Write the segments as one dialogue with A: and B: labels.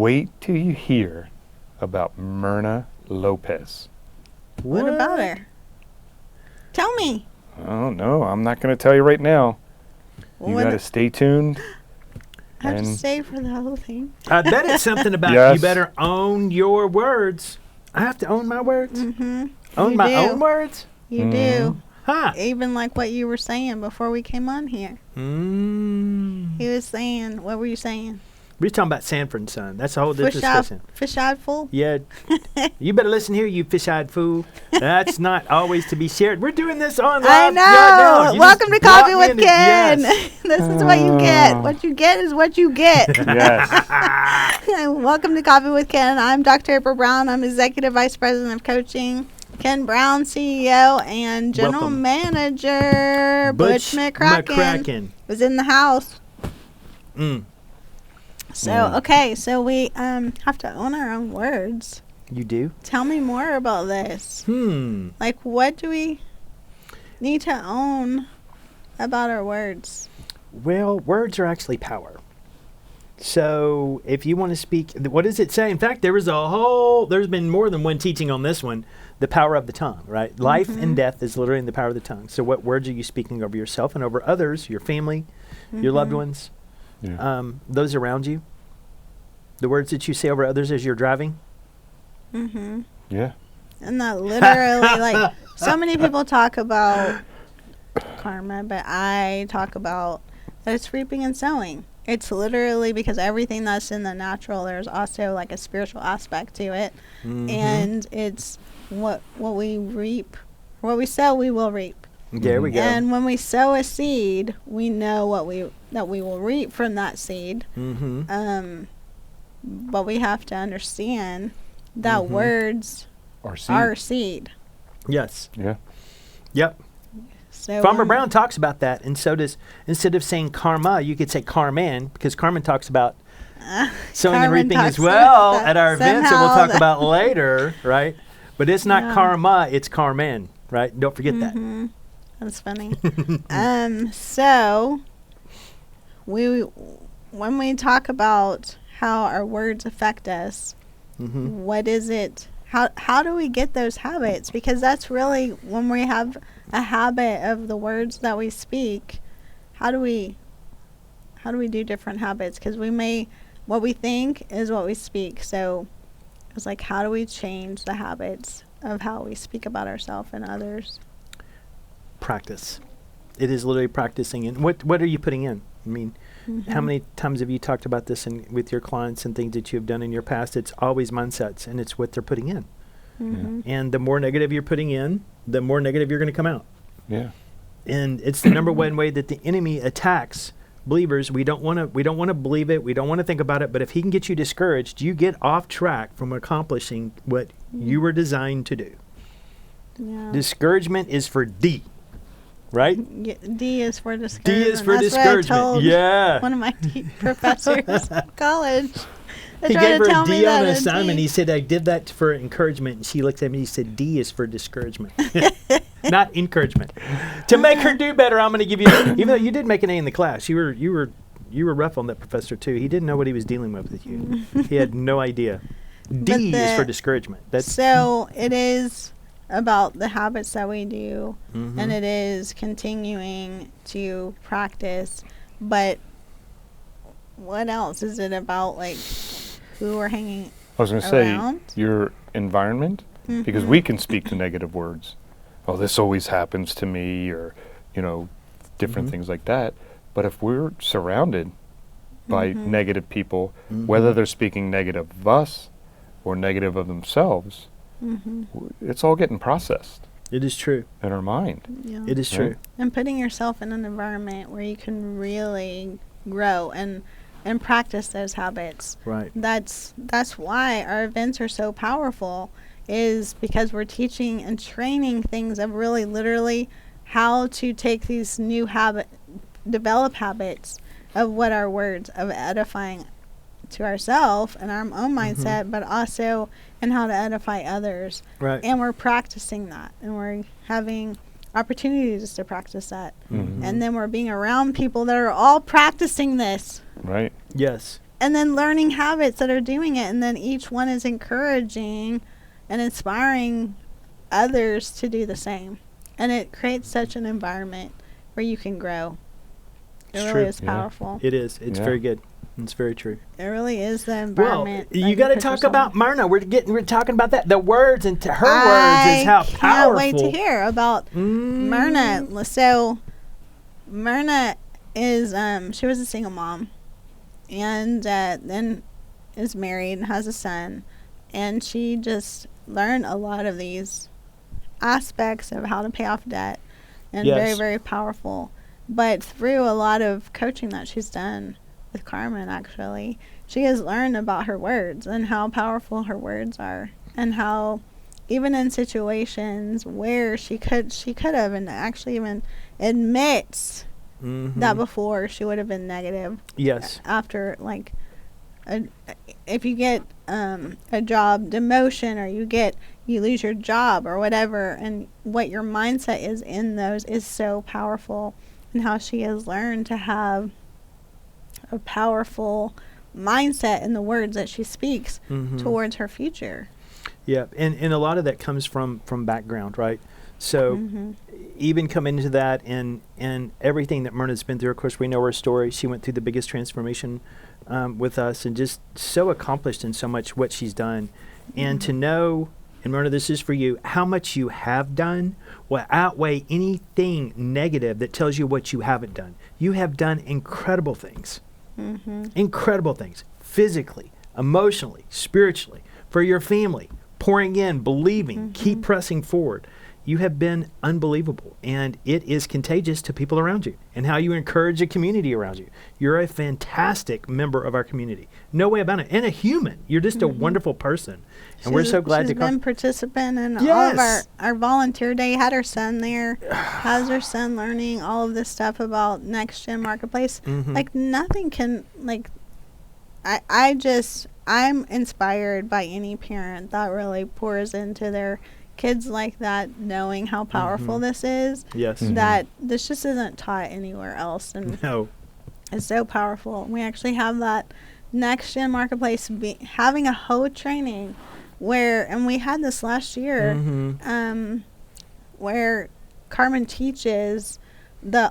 A: Wait till you hear about Myrna Lopez.
B: What about her? Tell me.
A: Oh, no, I'm not going to tell you right now. You
B: What-
A: got to stay tuned.
B: I have to
A: and-
B: stay for the whole thing.
C: I bet it's something about
A: Yes.
C: you better own your words. I have to own my words?
B: Mm-hmm.
C: Own
B: You
C: my
B: do.
C: own words?
B: You do.
C: Huh.
B: Even like what you were saying before we came on here. He was saying, what were you saying?
C: We're talking about Sanford and Son. That's a whole different discussion.
B: Fish-eyed fool?
C: Yeah. You better listen here, you fish-eyed fool. That's not always to be shared. We're doing this on live
B: I
C: right now.
B: know.
C: You
B: Welcome to
C: just
B: Coffee
C: brought me
B: with
C: into-
B: Ken.
C: Yes.
B: This is what you get. What you get is what you get.
A: Yes.
B: Welcome to Coffee with Ken. I'm Dr. April Brown. I'm Executive Vice President of Coaching. Ken Brown, CEO and General
C: Welcome.
B: Manager. Butch McCracken was in the house.
C: Mm.
B: So, okay, so we have to own our own words.
C: You do?
B: Tell me more about this. Like, what do we need to own about our words?
C: Well, words are actually power. So if you want to speak, what does it say? In fact, there's been more than one teaching on this one, the power of the tongue, right? Life and death is literally in the power of the tongue. So what words are you speaking over yourself and over others, your family, your loved ones, those around you? The words that you say over others as you're driving?
B: Mm-hmm.
A: Yeah.
B: And that literally, like, so many people talk about karma, but I talk about that it's reaping and sowing. It's literally because everything that's in the natural, there's also like a spiritual aspect to it. And it's what we reap, what we sow, we will reap.
C: There we go.
B: And when we sow a seed, we know that we will reap from that seed. But we have to understand that words are seed.
C: Yes.
A: Yeah.
C: Yep.
B: So
C: Farmer Brown talks about that, and so does, instead of saying karma, you could say Carmen, because Carmen talks about sowing and
B: Carmen
C: reaping
B: talks
C: as well
B: about
C: at our events that we'll
B: somehow
C: talk about later, right? But it's not
B: Yeah.
C: karma, it's Carmen, right? Don't forget that.
B: That's funny. So when we talk about how our words affect us, what is it? How do we get those habits? Because that's really when we have a habit of the words that we speak. How do we do different habits? Because what we think is what we speak. So it's like, how do we change the habits of how we speak about ourselves and others?
C: Practice. It is literally practicing. And what are you putting in? I mean, how many times have you talked about this with your clients and things that you have done in your past? It's always mindsets, and it's what they're putting in. And the more negative you're putting in, the more negative you're going to come out.
A: Yeah.
C: And it's the number one way that the enemy attacks believers. We don't want to believe it. We don't want to think about it. But if he can get you discouraged, you get off track from accomplishing what you were designed to do.
B: Yeah.
C: Discouragement is for D, right?
B: D is for discouragement.
C: D is for
B: That's what I
C: discouragement.
B: told
C: Yeah.
B: one of my professors in college. They
C: He
B: tried
C: gave
B: to
C: her
B: tell
C: a
B: me
C: D on
B: that
C: an
B: a
C: assignment.
B: D-
C: He said, I did that for encouragement. And she looked at me and he said, D is for discouragement, not encouragement. To make her do better, I'm going to give you, even though you did make an A in the class, you were rough on that professor too. He didn't know what he was dealing with you. He had no idea. D is for discouragement.
B: So it is about the habits that we do, and it is continuing to practice. But what else is it about? Like who we're hanging
A: I was going to say
B: around?
A: your environment, because we can speak to negative words. Oh, this always happens to me, or, different things like that. But if we're surrounded by negative people, whether they're speaking negative of us or negative of themselves, it's all getting processed
C: It is true.
A: in our mind.
B: Yeah.
C: It is true.
B: And putting yourself in an environment where you can really grow and practice those habits.
C: Right.
B: That's why our events are so powerful, is because we're teaching and training things of really literally how to take these new develop habits of what our words of edifying to ourselves and our own mindset, but also in how to edify others.
C: Right.
B: And we're practicing that, and we're having opportunities to practice that. And then we're being around people that are all practicing this.
A: Right.
C: Yes.
B: and then learning habits that are doing it, and then each one is encouraging and inspiring others to do the same, and it creates such an environment where you can grow. It
C: It's
B: really
C: true.
B: is
A: Yeah.
B: powerful.
C: It is. It's
A: Yeah.
C: very good. It's very true.
B: It really is the
C: Well,
B: environment. that
C: you got to
B: put
C: talk
B: yourself
C: about
B: in.
C: Myrna. We're talking about that. The words and her
B: I
C: words is how
B: can't
C: powerful.
B: wait to hear about Myrna. So Myrna is she was a single mom, and then is married and has a son, and she just learned a lot of these aspects of how to pay off debt, and very,
C: Yes.
B: very powerful. But through a lot of coaching that she's done with Carmen, actually, she has learned about her words and how powerful her words are, and how even in situations where she could have, and actually even admits that before she would have been negative
C: Yes.
B: after, like, if you get a job demotion, or you lose your job or whatever, and what your mindset is in those is so powerful, and how she has learned to have a powerful mindset in the words that she speaks towards her future.
C: Yeah, and a lot of that comes from background, right? So even coming into that and everything that Myrna's been through, of course, we know her story. She went through the biggest transformation with us, and just so accomplished in so much what she's done. And to know, and Myrna, this is for you, how much you have done will outweigh anything negative that tells you what you haven't done. You have done incredible things. Incredible things, physically, emotionally, spiritually, for your family, pouring in, believing, keep pressing forward. You have been unbelievable, and it is contagious to people around you, and how you encourage a community around you. You're a fantastic member of our community. No way about it. And a human. You're just a wonderful person. And we're so glad
B: she's
C: to come.
B: been participant in all of
C: Yes.
B: our volunteer day. Had her son there, has her son learning all of this stuff about Next Gen Marketplace. Like, nothing can, like, I'm inspired by any parent that really pours into their kids like that, knowing how powerful this is.
C: Yes.
B: That this just isn't taught anywhere else, and
C: No.
B: it's so powerful. We actually have that Next Gen Marketplace having a whole training where, and we had this last year, where Carmen teaches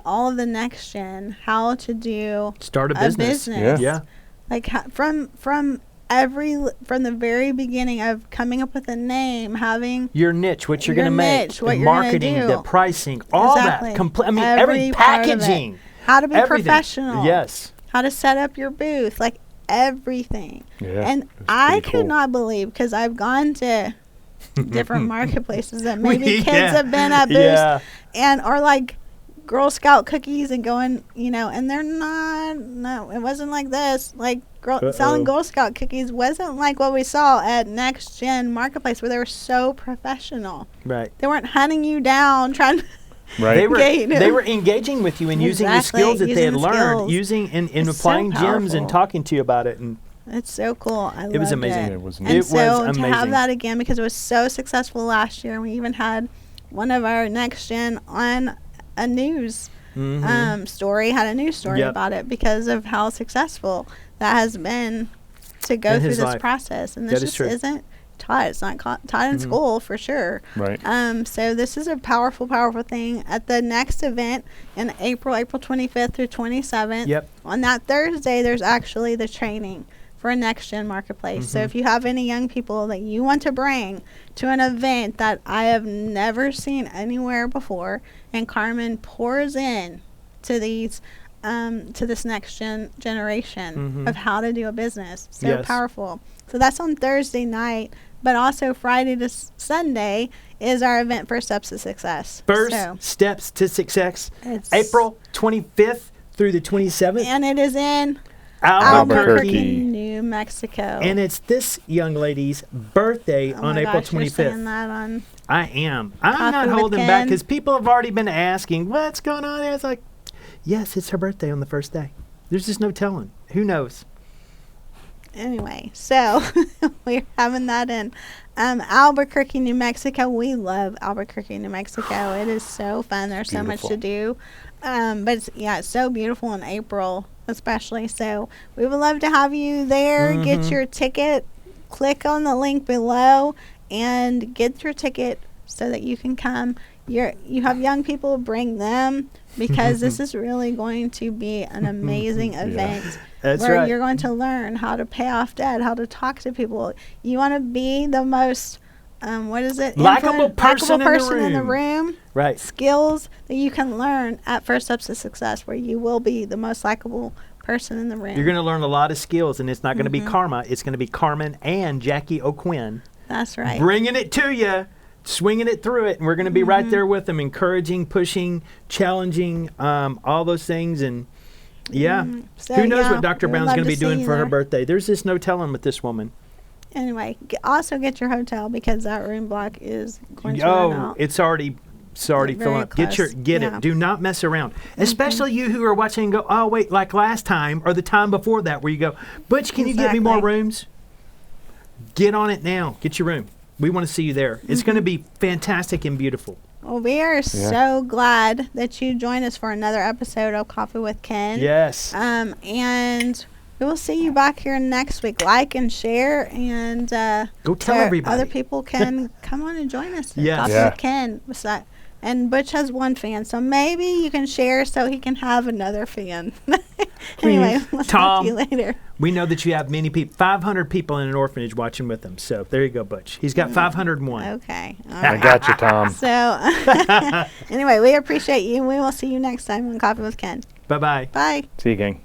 B: all of the Next Gen how to do
C: Start a
B: a
C: business.
B: business.
C: Yeah.
B: Like, from the very beginning of coming up with a name, having
C: Your niche, what you're
B: Your
C: going to make,
B: niche, what
C: the
B: you're gonna
C: marketing,
B: do.
C: the pricing, all
B: Exactly.
C: that. I mean,
B: Every
C: every
B: part of it.
C: packaging.
B: how to be
C: Everything.
B: professional,
C: Yes.
B: how to set up your booth, like everything.
A: Yeah,
B: And
A: it's
B: I
A: pretty
B: could
A: cool.
B: not believe, because I've gone to different marketplaces that maybe
C: Yeah.
B: kids have been at booths
C: Yeah.
B: and or like Girl Scout cookies and going, and they're not, no, it wasn't like this. Like, selling Girl Scout cookies wasn't like what we saw at Next Gen Marketplace, where they were so professional.
C: Right.
B: They weren't hunting you down, trying to.
A: Right.
C: They were engaging with you and using the
B: Exactly,
C: skills that they had
B: using the
C: learned,
B: skills.
C: using and
B: It's so
C: applying gems
B: powerful.
C: and talking to you about it. And
B: It's so cool. I
C: it was
B: loved
C: amazing.
B: It.
A: It was
B: And
A: neat.
C: It
B: so
C: was
B: to have
C: amazing.
B: that again, because it was so successful last year, and we even had one of our Next Gen on a news story, had a news story
C: Yep.
B: about it, because of how successful that has been to go
C: In
B: through
C: his
B: this
C: life.
B: process. And
C: That
B: this
C: is
B: just
C: true.
B: isn't taught. It's not taught in school, for sure.
A: Right.
B: So this is a powerful, powerful thing. At the next event in April 25th through 27th,
C: Yep.
B: on that Thursday, there's actually the training for a Next Gen Marketplace. So if you have any young people that you want to bring to an event that I have never seen anywhere before, and Carmen pours in to these to this next generation of how to do a business. So
C: Yes.
B: powerful. So that's on Thursday night, but also Friday to Sunday is our event for Steps to Success.
C: First
B: So
C: steps to success,
B: it's
C: April 25th through the 27th,
B: and it is in
C: Albuquerque.
A: Albuquerque.
B: New Mexico.
C: And it's this young lady's birthday
B: Oh
C: on
B: my
C: April
B: gosh, you're saying
C: 25th.
B: that on
C: I am. I'm not
B: Coffee with
C: holding back
B: Ken.
C: because people have already been asking, what's going on there? It's like, yes, it's her birthday on the first day. There's just no telling. Who knows?
B: anyway, so we're having that in Albuquerque, New Mexico. We love Albuquerque, New Mexico. It is so fun. There's so much to do. But it's so beautiful in April. especially. So we would love to have you there. Get your ticket. Click on the link below and get your ticket so that you can come. You have young people, bring them, because this is really going to be an amazing event.
C: That's
B: where
C: right.
B: you're going to learn how to pay off debt, how to talk to people. You want to be the most
C: Likeable person in the
B: room.
C: Right.
B: Skills that you can learn at First Steps to Success, where you will be the most likable person in the room.
C: You're going to learn a lot of skills, and it's not going to be Karma. It's going to be Carmen and Jackie O'Quinn.
B: That's right.
C: Bringing it to you, swinging it through it, and we're going to be right there with them, encouraging, pushing, challenging, all those things. And
B: So,
C: who knows what Dr.
B: we'd
C: Brown's
B: love
C: going to be
B: see
C: doing
B: you
C: for her
B: there.
C: birthday. There's just no telling with this woman.
B: Anyway, also get your hotel, because that room block is going to run out.
C: It's already filling
B: Very
C: up. Get
B: close.
C: it. Do not mess around. Especially you who are watching and go, oh wait, like last time or the time before that, where you go, Butch, can you get me more
B: Exactly.
C: rooms? Get on it now. Get your room. We want to see you there. It's going to be fantastic and beautiful.
B: Well, we are so glad that you joined us for another episode of Coffee with Ken.
C: Yes.
B: And we will see you back here next week. Like and share, and
C: Go tell
B: so
C: everybody.
B: other people can come on and join us. at
C: Yes.
B: Coffee
A: Yeah.
B: with Ken. And Butch has one fan, so maybe you can share so he can have another fan. Anyway, we'll talk to you later.
C: We know that you have many people, 500 people in an orphanage watching with him. So there you go, Butch. He's got 501.
B: Okay. All
A: I
B: right.
A: got you, Tom.
B: So, anyway, we appreciate you. We will see you next time on Coffee with Ken.
C: Bye-bye.
B: Bye.
A: See you, gang.